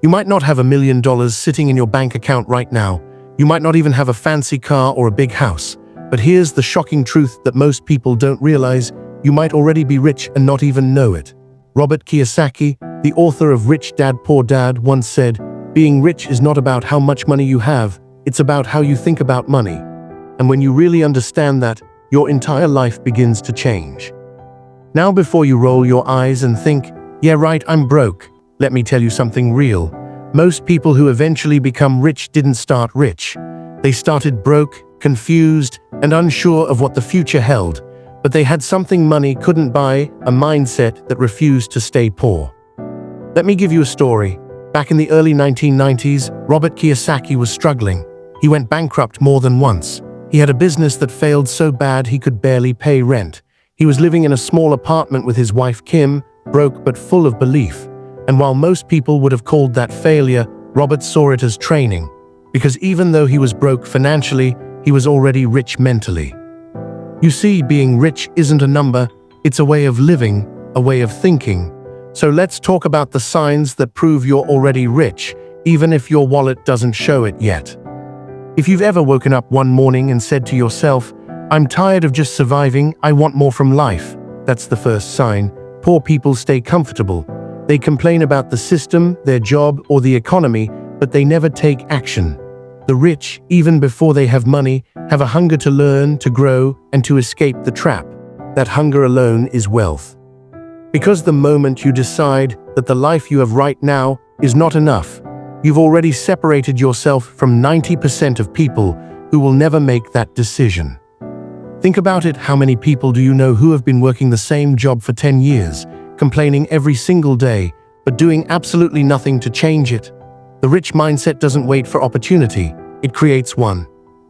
You might not have $1 million sitting in your bank account right now. You might not even have a fancy car or a big house. But here's the shocking truth that most people don't realize: you might already be rich and not even know it. Robert Kiyosaki, the author of Rich Dad Poor Dad, once said, "Being rich is not about how much money you have, it's about how you think about money." And when you really understand that, your entire life begins to change. Now, before you roll your eyes and think, "Yeah, right, I'm broke," let me tell you something real. Most people who eventually become rich didn't start rich. They started broke, confused, and unsure of what the future held. But they had something money couldn't buy: a mindset that refused to stay poor. Let me give you a story. Back in the early 1990s, Robert Kiyosaki was struggling. He went bankrupt more than once. He had a business that failed so bad he could barely pay rent. He was living in a small apartment with his wife Kim, broke but full of belief. And while most people would have called that failure, Robert saw it as training. Because even though he was broke financially, he was already rich mentally. You see, being rich isn't a number, it's a way of living, a way of thinking. So let's talk about the signs that prove you're already rich, even if your wallet doesn't show it yet. If you've ever woken up one morning and said to yourself, "I'm tired of just surviving, I want more from life," that's the first sign. Poor people stay comfortable. They complain about the system, their job, or the economy, but they never take action. The rich, even before they have money, have a hunger to learn, to grow, and to escape the trap. That hunger alone is wealth. Because the moment you decide that the life you have right now is not enough, you've already separated yourself from 90% of people who will never make that decision. Think about it: how many people do you know who have been working the same job for 10 years, complaining every single day, but doing absolutely nothing to change it? The rich mindset doesn't wait for opportunity, it creates one.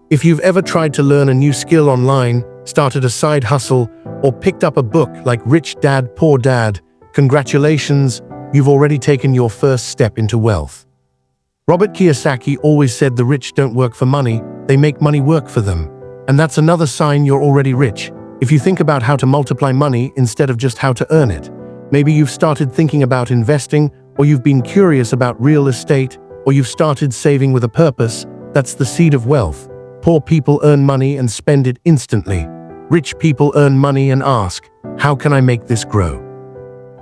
If you've ever tried to learn a new skill online, started a side hustle, or picked up a book like Rich Dad Poor Dad, congratulations, you've already taken your first step into wealth. Robert Kiyosaki always said the rich don't work for money, they make money work for them. And that's another sign you're already rich. If you think about how to multiply money instead of just how to earn it. Maybe you've started thinking about investing, or you've been curious about real estate, or you've started saving with a purpose. That's the seed of wealth. Poor people earn money and spend it instantly. Rich people earn money and ask, "How can I make this grow?"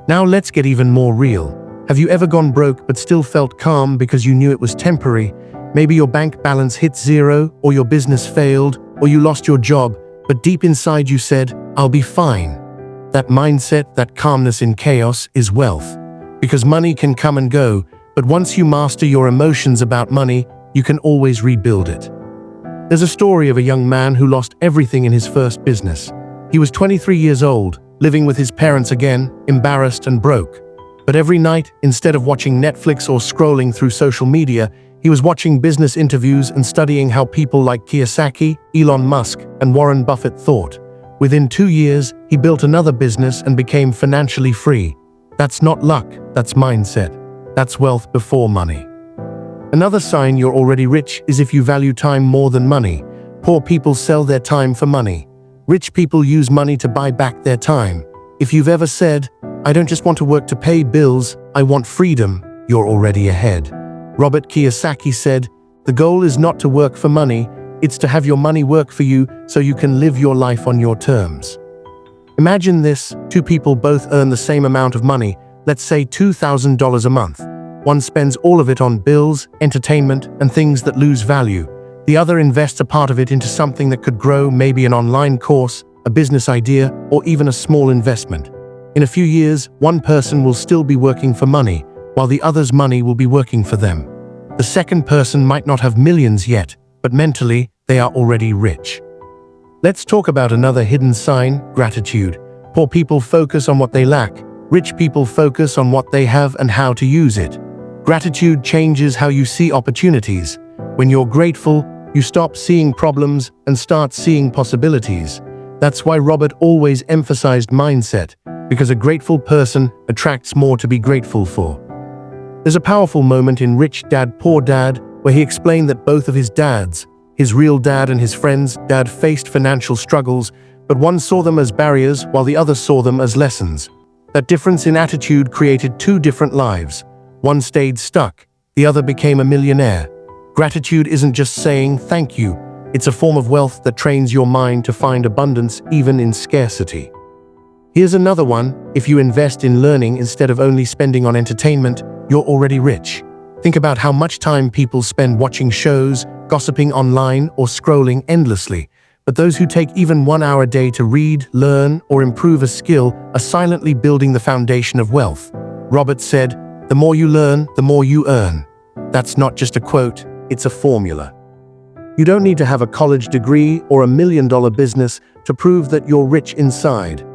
Now let's get even more real. Have you ever gone broke but still felt calm because you knew it was temporary? Maybe your bank balance hit zero, or your business failed, or you lost your job, but deep inside you said, "I'll be fine." That mindset, that calmness in chaos, is wealth. Because money can come and go, but once you master your emotions about money, you can always rebuild it. There's a story of a young man who lost everything in his first business. He was 23 years old, living with his parents again, embarrassed and broke. But every night, instead of watching Netflix or scrolling through social media, he was watching business interviews and studying how people like Kiyosaki, Elon Musk, and Warren Buffett thought. Within 2 years, he built another business and became financially free. That's not luck, that's mindset. That's wealth before money. Another sign you're already rich is if you value time more than money. Poor people sell their time for money. Rich people use money to buy back their time. If you've ever said, "I don't just want to work to pay bills, I want freedom," you're already ahead. Robert Kiyosaki said, "The goal is not to work for money, it's to have your money work for you so you can live your life on your terms." Imagine this: two people both earn the same amount of money, let's say $2,000 a month. One spends all of it on bills, entertainment, and things that lose value. The other invests a part of it into something that could grow, maybe an online course, a business idea, or even a small investment. In a few years, one person will still be working for money, while the other's money will be working for them. The second person might not have millions yet, but mentally, they are already rich. Let's talk about another hidden sign: gratitude. Poor people focus on what they lack. Rich people focus on what they have and how to use it. Gratitude changes how you see opportunities. When you're grateful, you stop seeing problems and start seeing possibilities. That's why Robert always emphasized mindset, because a grateful person attracts more to be grateful for. There's a powerful moment in Rich Dad Poor Dad where he explained that both of his dads, his real dad and his friend's dad, faced financial struggles, but one saw them as barriers while the other saw them as lessons. That difference in attitude created two different lives. One stayed stuck, the other became a millionaire. Gratitude isn't just saying thank you, it's a form of wealth that trains your mind to find abundance even in scarcity. Here's another one: if you invest in learning instead of only spending on entertainment, you're already rich. Think about how much time people spend watching shows, gossiping online, or scrolling endlessly. But those who take even 1 hour a day to read, learn, or improve a skill are silently building the foundation of wealth. Robert said, "The more you learn, the more you earn." That's not just a quote, it's a formula. You don't need to have a college degree or $1 million business to prove that you're rich inside.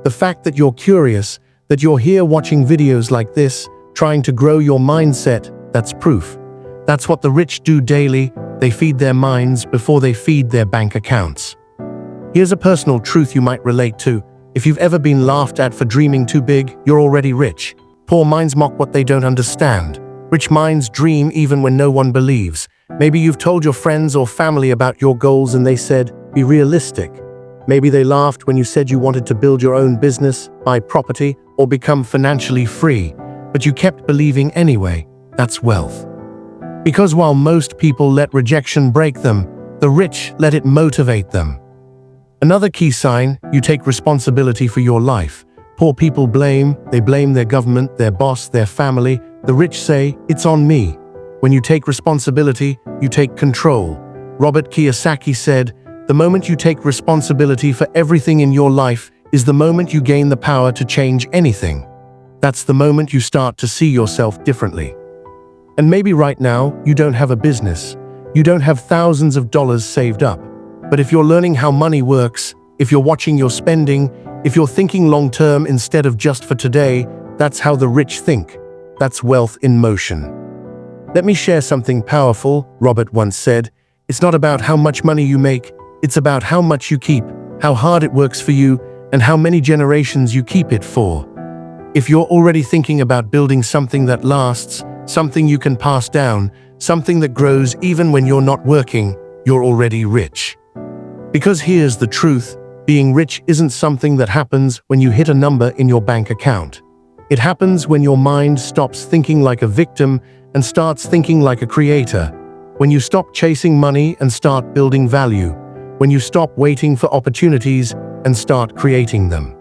The fact that you're curious, that you're here watching videos like this, trying to grow your mindset, that's proof. That's what the rich do daily. They feed their minds before they feed their bank accounts. Here's a personal truth you might relate to. If you've ever been laughed at for dreaming too big, you're already rich. Poor minds mock what they don't understand. Rich minds dream even when no one believes. Maybe you've told your friends or family about your goals and they said, "Be realistic." Maybe they laughed when you said you wanted to build your own business, buy property, or become financially free. But you kept believing anyway. That's wealth. Because while most people let rejection break them, the rich let it motivate them. Another key sign: you take responsibility for your life. Poor people blame. They blame their government, their boss, their family. The rich say, "It's on me." When you take responsibility, you take control. Robert Kiyosaki said, "The moment you take responsibility for everything in your life is the moment you gain the power to change anything." That's the moment you start to see yourself differently. And maybe right now, you don't have a business. You don't have thousands of dollars saved up. But if you're learning how money works, if you're watching your spending, if you're thinking long-term instead of just for today, that's how the rich think. That's wealth in motion. Let me share something powerful. Robert once said, "It's not about how much money you make, it's about how much you keep, how hard it works for you, and how many generations you keep it for." If you're already thinking about building something that lasts, something you can pass down, something that grows even when you're not working, you're already rich. Because here's the truth: being rich isn't something that happens when you hit a number in your bank account. It happens when your mind stops thinking like a victim and starts thinking like a creator. When you stop chasing money and start building value. When you stop waiting for opportunities and start creating them.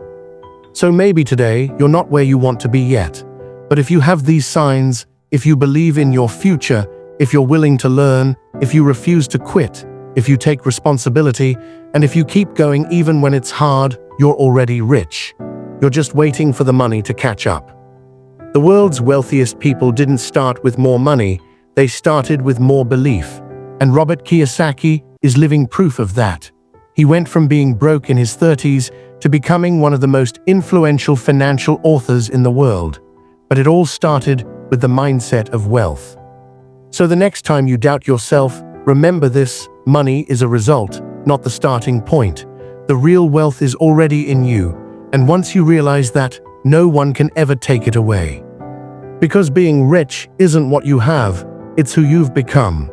So maybe today you're not where you want to be yet. But if you have these signs, if you believe in your future, if you're willing to learn, if you refuse to quit, if you take responsibility, and if you keep going even when it's hard, you're already rich. You're just waiting for the money to catch up. The world's wealthiest people didn't start with more money, they started with more belief. And Robert Kiyosaki is living proof of that. He went from being broke in his 30s to becoming one of the most influential financial authors in the world. But it all started with the mindset of wealth. So the next time you doubt yourself, remember this: money is a result, not the starting point. The real wealth is already in you, and once you realize that, no one can ever take it away. Because being rich isn't what you have, it's who you've become.